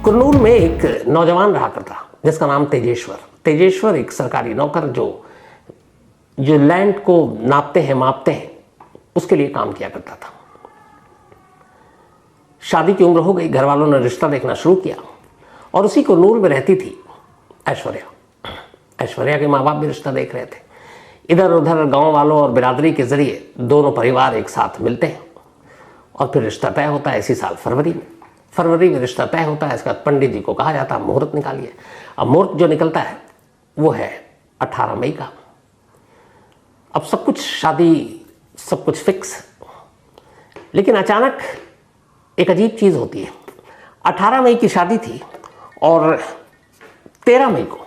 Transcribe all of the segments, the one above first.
कुरनूल में एक नौजवान रहा करता जिसका नाम तेजेश्वर। तेजेश्वर एक सरकारी नौकर जो लैंड को नापते हैं मापते हैं उसके लिए काम किया करता था। शादी की उम्र हो गई, घर वालों ने रिश्ता देखना शुरू किया और उसी कुरनूल में रहती थी ऐश्वर्या। ऐश्वर्या के माँ बाप भी रिश्ता देख रहे थे। इधर उधर गांव वालों और बिरादरी के जरिए दोनों परिवार एक साथ मिलते हैं और फिर रिश्ता तय होता है। इसी साल फरवरी में रिश्ता तय होता है। इसका पंडित जी को कहा जाता है मुहूर्त निकालिए। अब मुहूर्त जो निकलता है वो है 18 मई का। अब सब कुछ शादी सब कुछ फिक्स, लेकिन अचानक एक अजीब चीज़ होती है। 18 मई की शादी थी और 13 मई को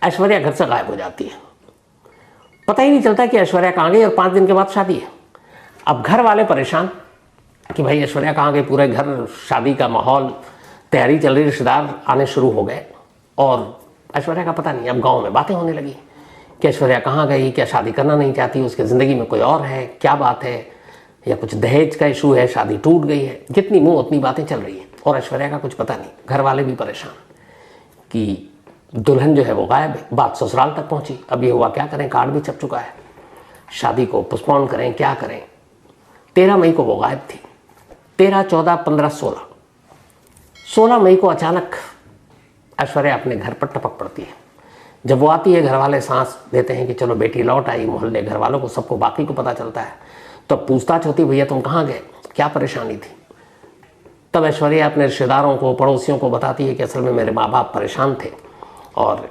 ऐश्वर्या घर से गायब हो जाती है। पता ही नहीं चलता कि ऐश्वर्या कहाँ गई और 5 दिन के बाद शादी है। अब घर वाले परेशान कि भाई ऐश्वर्या कहाँ गई। पूरे घर शादी का माहौल, तैयारी चल रही, रिश्तेदार आने शुरू हो गए और ऐश्वर्या का पता नहीं। अब गांव में बातें होने लगी कि ऐश्वर्या कहाँ गई, क्या शादी करना नहीं चाहती, उसकी ज़िंदगी में कोई और है, क्या बात है, या कुछ दहेज का इशू है, शादी टूट गई है। जितनी मुँह उतनी बातें चल रही हैं और ऐश्वर्या का कुछ पता नहीं। घर वाले भी परेशान कि दुल्हन जो है वो गायब है। बात ससुराल तक पहुँची। अब ये हुआ क्या करें, कार्ड भी छप चुका है, शादी को पोस्टपोन करें, क्या करें। 13 मई को वो गायब थी। 13, 14, 15, 16 मई को अचानक ऐश्वर्या अपने घर पर टपक पड़ती है। जब वो आती है घर वाले सांस देते हैं कि चलो बेटी लौट आई। मोहल्ले घर वालों को, सबको, बाकी को पता चलता है। तो पूछताछ होती, भैया तुम कहाँ गए, क्या परेशानी थी। तब ऐश्वर्या अपने रिश्तेदारों को, पड़ोसियों को बताती है कि असल में मेरे माँ बाप परेशान थे और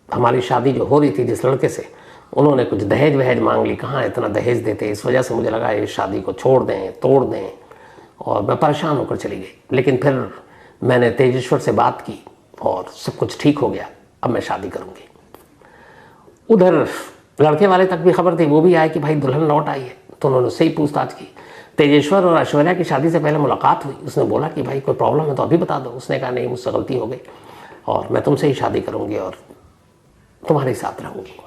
हमारी शादी जो हो रही थी जिस लड़के से, उन्होंने कुछ दहेज वहेज मांग ली। कहाँ इतना दहेज देते, इस वजह से मुझे लगा ये शादी को छोड़ दें, तोड़ दें, और मैं परेशान होकर चली गई। लेकिन फिर मैंने तेजेश्वर से बात की और सब कुछ ठीक हो गया। अब मैं शादी करूँगी। उधर लड़के वाले तक भी खबर थी, वो भी आए कि भाई दुल्हन लौट आई है। तो उन्होंने उससे ही पूछताछ की। तेजेश्वर और ऐश्वर्या की शादी से पहले मुलाकात हुई। उसने बोला कि भाई कोई प्रॉब्लम है तो अभी बता दो। उसने कहा नहीं, मुझसे गलती हो गई और मैं तुमसे ही शादी करूँगी और तुम्हारे साथ रहूँगी।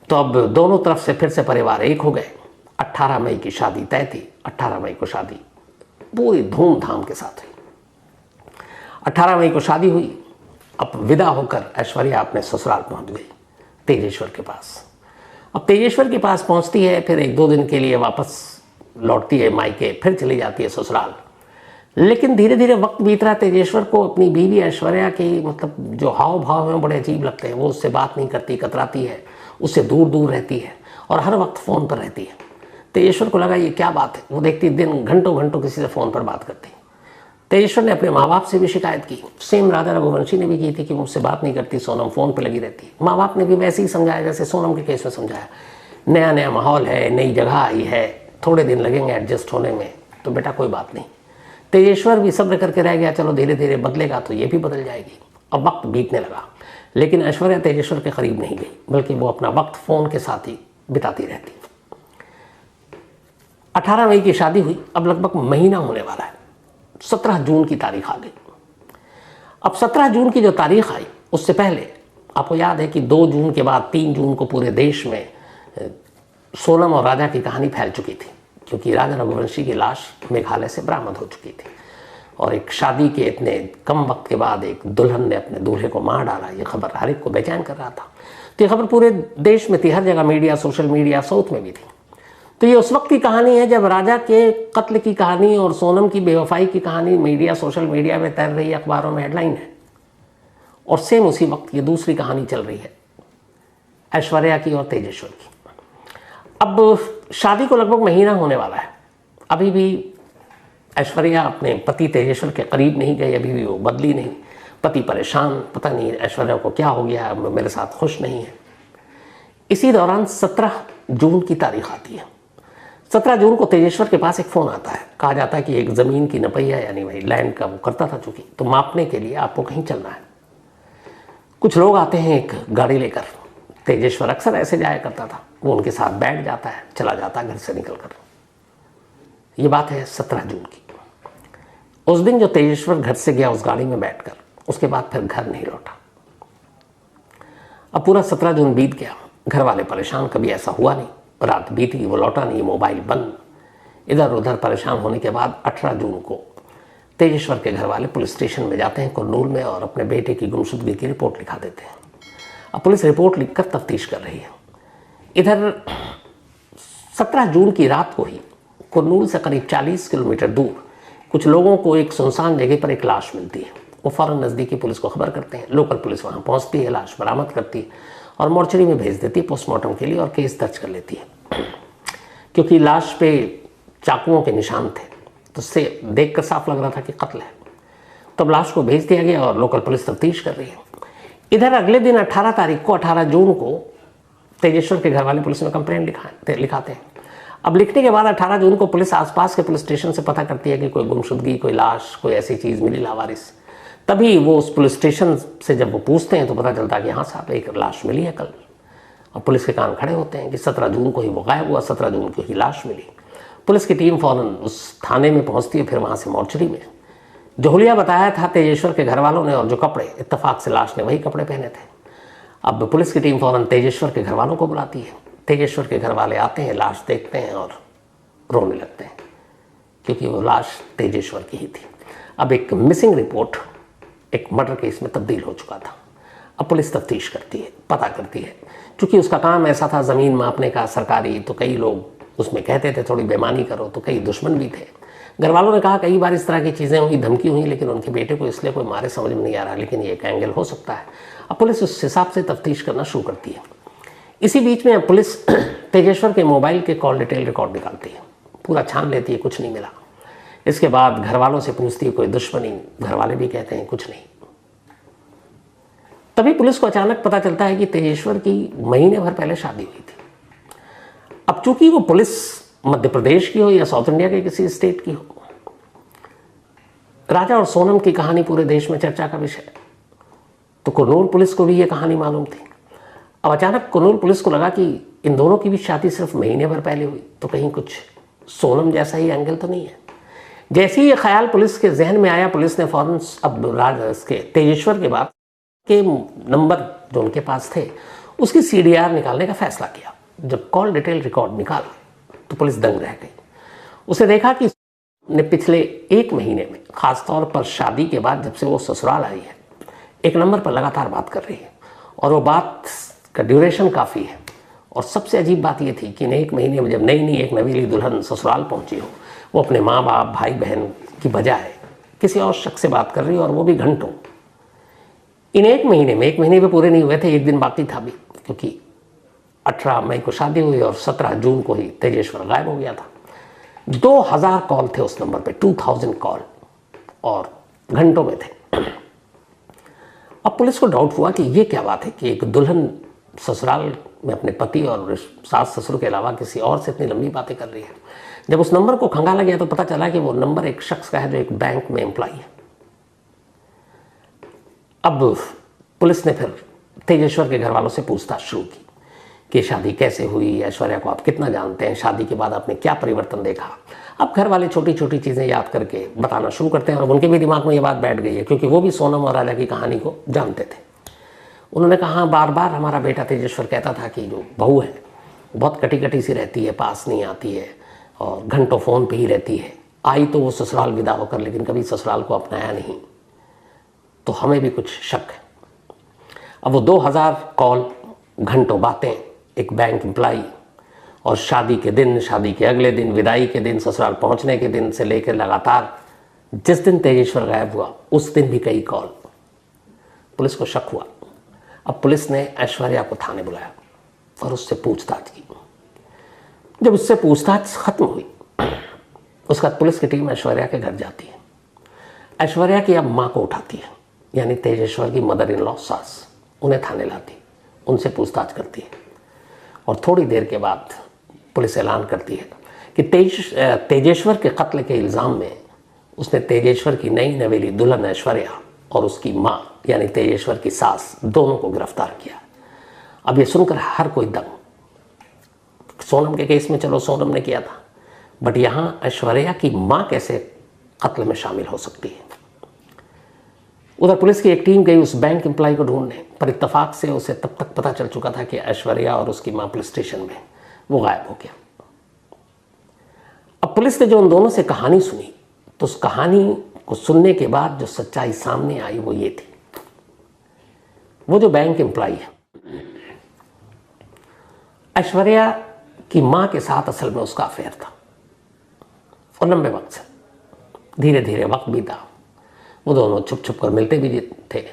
तो अब दोनों तरफ से फिर से परिवार एक हो गए। 18 मई की शादी तय थी। 18 मई को शादी पूरी धूमधाम के साथ हुई। 18 मई को शादी हुई। अब विदा होकर ऐश्वर्या अपने ससुराल पहुंच गई, तेजेश्वर के पास। अब तेजेश्वर के पास पहुंचती है, फिर 1-2 दिन के लिए वापस लौटती है मायके, फिर चली जाती है ससुराल। लेकिन धीरे धीरे वक्त बीत रहा। तेजेश्वर को अपनी बीवी ऐश्वर्या की मतलब जो हाव भाव हैं बड़े अजीब लगते हैं। वो उससे बात नहीं करती, कतराती है, उससे दूर दूर रहती है और हर वक्त फ़ोन पर रहती है। तेजेश्वर को लगा ये क्या बात है। वो देखती दिन घंटों घंटों किसी से फ़ोन पर बात करती। तेजेश्वर ने अपने माँ बाप से भी शिकायत की। सेम राधा रघुवंशी ने भी की थी कि मुझसे बात नहीं करती, सोनम फ़ोन पर लगी रहती है। माँ बाप ने भी वैसे ही समझाया जैसे सोनम के केस में समझाया। नया नया माहौल है, नई जगह आई है, थोड़े दिन लगेंगे एडजस्ट होने में, तो बेटा कोई बात नहीं। तेजेश्वर भी सब्र करके रह गया, चलो धीरे धीरे बदलेगा तो ये भी बदल जाएगी। अब वक्त बीतने लगा, लेकिन ऐश्वर्या तेजेश्वर के करीब नहीं गई, बल्कि वो अपना वक्त फ़ोन के साथ ही बिताती रहती। 18 मई की शादी हुई। अब लगभग महीना होने वाला है। 17 जून की तारीख आ गई। अब 17 जून की जो तारीख आई, उससे पहले आपको याद है कि 2 जून के बाद 3 जून को पूरे देश में सोनम और राजा की कहानी फैल चुकी थी, क्योंकि राजा रघुवंशी की लाश मेघालय से बरामद हो चुकी थी। और एक शादी के इतने कम वक्त के बाद एक दुल्हन ने अपने दूल्हे को मार डाला, ये खबर हर एक को बेचैन कर रहा था। तो ये खबर पूरे देश में थी, हर जगह मीडिया, सोशल मीडिया, साउथ में भी थी। तो ये उस वक्त की कहानी है जब राजा के कत्ल की कहानी और सोनम की बेवफाई की कहानी मीडिया, सोशल मीडिया में तैर रही है, अखबारों में हेडलाइन है। और सेम उसी वक्त ये दूसरी कहानी चल रही है, ऐश्वर्या की और तेजेश्वर की। अब शादी को लगभग महीना होने वाला है। अभी भी ऐश्वर्या अपने पति तेजेश्वर के करीब नहीं गई, अभी भी वो बदली नहीं। पति परेशान, पता नहीं ऐश्वर्या को क्या हो गया, मेरे साथ खुश नहीं है। इसी दौरान 17 जून की तारीख आती है। 17 जून को तेजेश्वर के पास एक फ़ोन आता है। कहा जाता है कि एक ज़मीन की नपैया, यानी भाई लैंड का वो करता था चूँकि, तो मापने के लिए आपको कहीं चलना है। कुछ लोग आते हैं एक गाड़ी लेकर। तेजेश्वर अक्सर ऐसे जाया करता था। वो उनके साथ बैठ जाता है, चला जाता है घर से निकल कर। ये बात है 17 जून की। उस दिन जो तेजेश्वर घर से गया उस गाड़ी में बैठकर, उसके बाद फिर घर नहीं लौटा। अब पूरा 17 जून बीत गया। घर वाले परेशान, कभी ऐसा हुआ नहीं। रात बीती, वो लौटा नहीं, मोबाइल बंद। इधर उधर परेशान होने के बाद 18 जून को तेजेश्वर के घर वाले पुलिस स्टेशन में जाते हैं कुरनूल में और अपने बेटे की गुमशुदगी की रिपोर्ट लिखा देते हैं। अब पुलिस रिपोर्ट लिखकर तफ्तीश कर रही है। इधर 17 जून की रात को ही कुरनूल से करीब 40 किलोमीटर दूर कुछ लोगों को एक सुनसान जगह पर एक लाश मिलती है। वो फ़ौरन नज़दीकी पुलिस को खबर करते हैं। लोकल पुलिस वहाँ पहुँचती है, लाश बरामद करती है और मोर्चरी में भेज देती है पोस्टमार्टम के लिए और केस दर्ज कर लेती है। क्योंकि लाश पे चाकुओं के निशान थे तो उससे देख कर साफ लग रहा था कि कत्ल है। तब लाश को भेज दिया गया और लोकल पुलिस तफ्तीश कर रही है। इधर अगले दिन 18 तारीख को 18 जून को तेजेश्वर के घर वाले पुलिस में कंप्लेंट लिखाते हैं। अब लिखने के बाद 18 जून को पुलिस आसपास के पुलिस स्टेशन से पता करती है कि कोई गुमशुदगी, कोई लाश, कोई ऐसी चीज़ मिली लावारिस। तभी वो उस पुलिस स्टेशन से जब वो पूछते हैं तो पता चलता है कि हाँ साहब एक लाश मिली है कल। और पुलिस के कान खड़े होते हैं कि 17 जून को ही वो गायब हुआ, 17 जून को ही लाश मिली। पुलिस की टीम फ़ौरन उस थाने में पहुंचती है, फिर वहाँ से मोर्चरी में। जो हुलिया बताया था तेजेश्वर के घर वालों ने और जो कपड़े, इत्तेफाक से लाश ने वही कपड़े पहने थे। अब पुलिस की टीम फ़ौरन तेजेश्वर के घर वालों को बुलाती है। तेजेश्वर के घर वाले आते हैं, लाश देखते हैं और रोने लगते हैं क्योंकि वो लाश तेजेश्वर की ही थी। अब एक मिसिंग रिपोर्ट एक मर्डर केस में तब्दील हो चुका था। अब पुलिस तफ्तीश करती है, पता करती है। क्योंकि उसका काम ऐसा था ज़मीन मापने का सरकारी, तो कई लोग उसमें कहते थे थोड़ी बेईमानी करो, तो कई दुश्मन भी थे। घर वालों ने कहा कई बार इस तरह की चीज़ें हुई, धमकी हुई, लेकिन उनके बेटे को इसलिए कोई मारे समझ में नहीं आ रहा, लेकिन ये एक एंगल हो सकता है। अब पुलिस उस हिसाब से तफ्तीश करना शुरू करती है। इसी बीच में पुलिस तेजेश्वर के मोबाइल के कॉल डिटेल रिकॉर्ड निकालती है, पूरा छान लेती है, कुछ नहीं मिला। इसके बाद घर वालों से पूछती है कोई दुश्मनी, घर वाले भी कहते हैं कुछ नहीं। तभी पुलिस को अचानक पता चलता है कि तेजेश्वर की महीने भर पहले शादी हुई थी। अब चूंकि वो पुलिस मध्य प्रदेश की हो या साउथ इंडिया के किसी स्टेट की हो, राजा और सोनम की कहानी पूरे देश में चर्चा का विषय है, तो कुरनूल पुलिस को भी ये कहानी मालूम थी। अब अचानक कुरनूल पुलिस को लगा कि इन दोनों की भी शादी सिर्फ महीने भर पहले हुई, तो कहीं कुछ सोनम जैसा ही एंगल तो नहीं है। जैसे ही ये ख्याल पुलिस के जहन में आया, पुलिस ने फौरन अब इसके तेजेश्वर के बाद के नंबर जो उनके पास थे उसकी CDR निकालने का फैसला किया। जब कॉल डिटेल रिकॉर्ड निकाल तो पुलिस दंग रह गई। उसे देखा कि ने पिछले 1 महीने में, खासतौर पर शादी के बाद जब से वो ससुराल आई है, एक नंबर पर लगातार बात कर रही है और वो बात का ड्यूरेशन काफ़ी है। और सबसे अजीब बात ये थी कि इन 1 महीने में जब नई एक नवीली दुल्हन ससुराल पहुंची हो, वो अपने माँ बाप, भाई बहन की बजाय किसी और शख्स से बात कर रही है और वो भी घंटों। इन 1 महीने में, 1 महीने भी पूरे नहीं हुए थे, 1 दिन बाकी था भी, क्योंकि 18 मई को शादी हुई और 17 जून को ही तेजेश्वर गायब हो गया था। 2000 कॉल थे उस नंबर पे, 2000 कॉल, और घंटों में थे। अब पुलिस को डाउट हुआ कि ये क्या बात है कि एक दुल्हन ससुराल में अपने पति और सास ससुर के अलावा किसी और से इतनी लंबी बातें कर रही है। जब उस नंबर को खंगाला गया तो पता चला कि वो नंबर एक शख्स का है जो एक बैंक में एम्प्लॉय है। अब पुलिस ने फिर तेजेश्वर के घर वालों से पूछताछ शुरू की कि शादी कैसे हुई, ऐश्वर्या को आप कितना जानते हैं, शादी के बाद आपने क्या परिवर्तन देखा। अब घर वाले छोटी छोटी चीज़ें याद करके बताना शुरू करते हैं और उनके भी दिमाग में ये बात बैठ गई है, क्योंकि वो भी सोनम और राजा की कहानी को जानते थे। उन्होंने कहा बार बार हमारा बेटा तेजेश्वर कहता था कि जो बहू है बहुत कटी कटी सी रहती है, पास नहीं आती है और घंटों फ़ोन पे ही रहती है। आई तो वो ससुराल विदा होकर, लेकिन कभी ससुराल को अपनाया नहीं, तो हमें भी कुछ शक है। अब वो 2000 कॉल, घंटों बातें, एक बैंक एम्प्लॉई, और शादी के दिन, शादी के अगले दिन, विदाई के दिन, ससुराल पहुंचने के दिन से लेकर लगातार जिस दिन तेजेश्वर गायब हुआ उस दिन भी कई कॉल। पुलिस को शक हुआ। अब पुलिस ने ऐश्वर्या को थाने बुलाया और उससे पूछताछ की। जब उससे पूछताछ खत्म हुई उसके बाद पुलिस की टीम ऐश्वर्या के घर जाती है। ऐश्वर्या की अब माँ को उठाती है, यानी तेजेश्वर की मदर इन लॉ सास, उन्हें थाने लाती, उनसे पूछताछ करती है और थोड़ी देर के बाद पुलिस ऐलान करती है कि तेजेश्वर के कत्ल के इल्ज़ाम में उसने तेजेश्वर की नई नवेली दुल्हन ऐश्वर्या और उसकी माँ यानी तेजेश्वर की सास दोनों को गिरफ्तार किया। अब ये सुनकर हर कोई दंग। सोनम के केस में चलो सोनम ने किया था, बट यहाँ ऐश्वर्या की माँ कैसे कत्ल में शामिल हो सकती है। उधर पुलिस की एक टीम गई उस बैंक एम्प्लॉय को ढूंढने, पर इत्तेफाक से उसे तब तक पता चल चुका था कि ऐश्वर्या और उसकी माँ पुलिस स्टेशन में, वो गायब हो गया। अब पुलिस ने जो उन दोनों से कहानी सुनी तो उस कहानी को सुनने के बाद जो सच्चाई सामने आई वो ये थी। वो जो बैंक एम्प्लॉई है, ऐश्वर्या की मां के साथ असल में उसका अफेयर था और लंबे वक्त से। धीरे धीरे वक्त बीता, वो दोनों छुप छुप कर मिलते भी थे।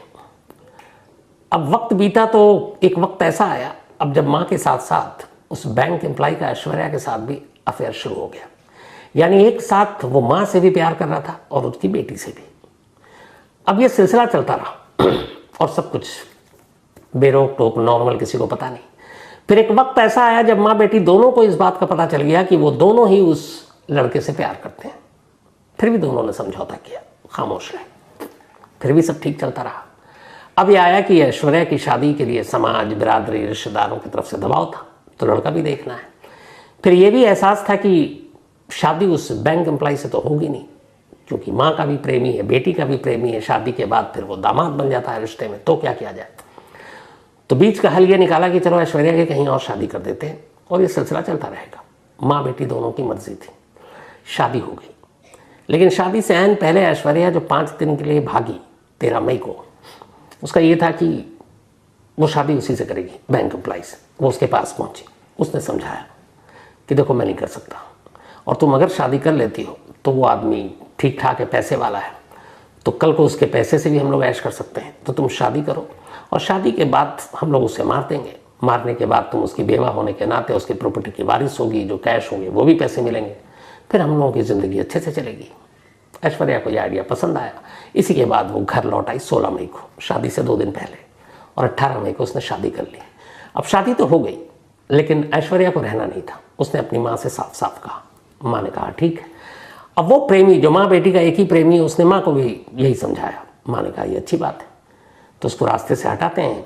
अब वक्त बीता तो एक वक्त ऐसा आया, अब जब मां के साथ साथ उस बैंक एम्प्लॉय का ऐश्वर्या के साथ भी अफेयर शुरू हो गया। यानी एक साथ वो मां से भी प्यार कर रहा था और उसकी बेटी से भी। अब ये सिलसिला चलता रहा और सब कुछ बेरोक टोक नॉर्मल, किसी को पता नहीं। फिर एक वक्त ऐसा आया जब माँ बेटी दोनों को इस बात का पता चल गया कि वो दोनों ही उस लड़के से प्यार करते हैं। फिर भी दोनों ने समझौता किया, खामोश रहे, फिर भी सब ठीक चलता रहा। अब ये आया कि ऐश्वर्या की शादी के लिए समाज, बिरादरी, रिश्तेदारों की तरफ से दबाव था, तो लड़का भी देखना है। फिर ये भी एहसास था कि शादी उस बैंक एम्प्लॉय से तो होगी नहीं, क्योंकि माँ का भी प्रेमी है, बेटी का भी प्रेमी है। शादी के बाद फिर वो दामाद बन जाता है रिश्ते में, तो क्या किया जाए। तो बीच का हल ये निकाला कि चलो ऐश्वर्या की कहीं और शादी कर देते हैं और ये सिलसिला चलता रहेगा। माँ बेटी दोनों की मर्जी थी, शादी हो गई। लेकिन शादी से ऐन पहले ऐश्वर्या जो 5 दिन के लिए भागी 13 मई को, उसका ये था कि वो शादी उसी से करेगी, बैंक एम्प्लॉय से। वो उसके पास पहुंची, उसने समझाया कि देखो मैं नहीं कर सकता, और तुम अगर शादी कर लेती हो तो वो आदमी ठीक ठाक है, पैसे वाला है, तो कल को उसके पैसे से भी हम लोग ऐश कर सकते हैं। तो तुम शादी करो और शादी के बाद हम लोग उसे मार देंगे। मारने के बाद तुम उसकी बेवा होने के नाते उसकी प्रॉपर्टी की वारिस होगी, जो कैश होंगे वो भी पैसे मिलेंगे, फिर हम लोगों की ज़िंदगी अच्छे से चलेगी। ऐश्वर्या को यह आइडिया पसंद आया। इसी के बाद वो घर लौट आई 16 मई को, शादी से 2 दिन पहले, और 18 मई को उसने शादी कर ली। अब शादी तो हो गई, लेकिन ऐश्वर्या को रहना नहीं था। उसने अपनी माँ से साफ साफ कहा। माँ ने कहा ठीक है। अब वो प्रेमी जो माँ बेटी का एक ही प्रेमी, उसने माँ को भी यही समझाया। माँ ने कहा ये अच्छी बात है, तो उसको रास्ते से हटाते हैं,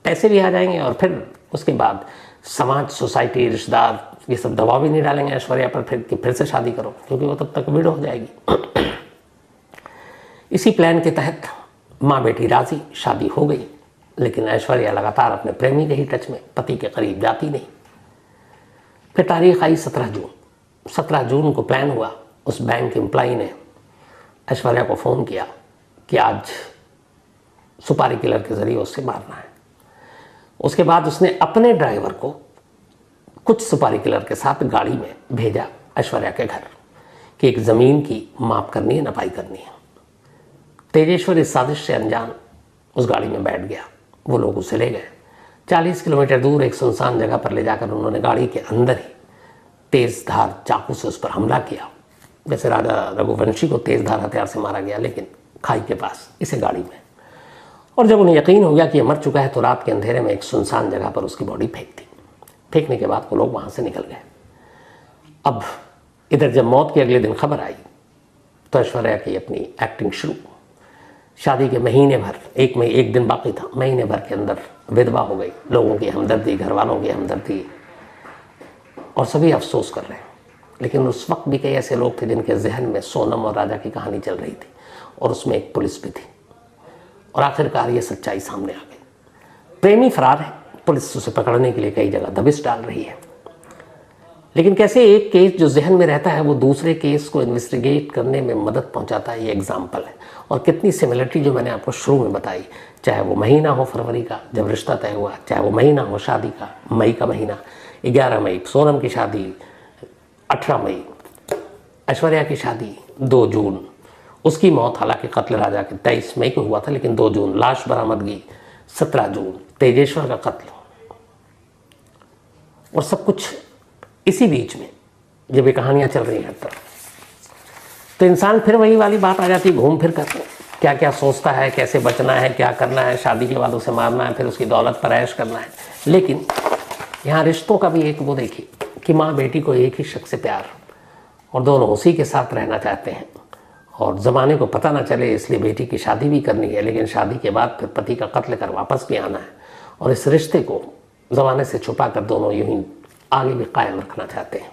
पैसे भी आ जाएंगे, और फिर उसके बाद समाज, सोसाइटी, रिश्तेदार ये सब दबाव भी नहीं डालेंगे ऐश्वर्या पर फिर से शादी करो, क्योंकि वो तब तक विडो हो जाएगी। इसी प्लान के तहत माँ बेटी राजी, शादी हो गई। लेकिन ऐश्वर्या लगातार अपने प्रेमी के ही टच में, पति के करीब जाती नहीं। फिर तारीख आई 17 जून। 17 जून को प्लान हुआ, उस बैंक एम्प्लॉय ने ऐश्वर्या को फ़ोन किया कि आज सुपारी किलर के ज़रिए उससे मारना है। उसके बाद उसने अपने ड्राइवर को कुछ सुपारी किलर के साथ गाड़ी में भेजा ऐश्वर्या के घर कि एक ज़मीन की माप करनी है, नपाई करनी है। तेजेश्वर इस साजिश से अनजान उस गाड़ी में बैठ गया। वो लोग उसे ले गए 40 किलोमीटर दूर एक सुनसान जगह पर ले जाकर उन्होंने गाड़ी के अंदर ही तेज़ धार चाकू से उस पर हमला किया। जैसे राजा रघुवंशी को तेज़ धार हथियार से मारा गया, लेकिन खाई के पास, इसे गाड़ी में। और जब उन्हें यकीन हो गया कि ये मर चुका है, तो रात के अंधेरे में एक सुनसान जगह पर उसकी बॉडी फेंक दी। फेंकने के बाद वो लोग वहाँ से निकल गए। अब इधर जब मौत के अगले दिन खबर आई तो ऐश्वर्या की अपनी एक्टिंग शुरू। शादी के महीने भर, एक दिन बाकी था, महीने भर के अंदर विधवा हो गई। लोगों की हमदर्दी, घर वालों की हमदर्दी, और सभी अफसोस कर रहे हैं। लेकिन उस वक्त भी कई ऐसे लोग थे जिनके जहन में सोनम और राजा की कहानी चल रही थी, और उसमें एक पुलिस भी थी। और आखिरकार ये सच्चाई सामने आ गई। प्रेमी फरार है, पुलिस उसे पकड़ने के लिए कई जगह दबिश डाल रही है। लेकिन कैसे एक केस जो जहन में रहता है वो दूसरे केस को इन्वेस्टिगेट करने में मदद पहुंचाता है, ये एग्जाम्पल है। और कितनी सिमिलरिटी जो मैंने आपको शुरू में बताई, चाहे वो महीना हो फरवरी का जब रिश्ता तय हुआ, चाहे वो महीना हो शादी का, मई का महीना, 11 मई सोनम की शादी, 18 मई ऐश्वर्या की शादी, 2 जून उसकी मौत, हालांकि कत्ल राजा के 23 मई को हुआ था, लेकिन 2 जून लाश बरामदगी, 17 जून तेजेश्वर का कत्ल। और सब कुछ इसी बीच में जब ये कहानियाँ चल रही हैं तो इंसान फिर वही वाली बात आ जाती है, घूम फिर कर क्या क्या सोचता है, कैसे बचना है, क्या करना है, शादी के बाद उसे मारना है, फिर उसकी दौलत पर ऐश करना है। लेकिन यहाँ रिश्तों का भी एक वो देखिए कि माँ बेटी को एक ही शख्स से प्यार, और दोनों उसी के साथ रहना चाहते हैं, और ज़माने को पता ना चले इसलिए बेटी की शादी भी करनी है। लेकिन शादी के बाद फिर पति का कत्ल कर वापस भी आना है, और इस रिश्ते को ज़माने से छुपा कर दोनों यूं ही आगे भी कायम रखना चाहते हैं।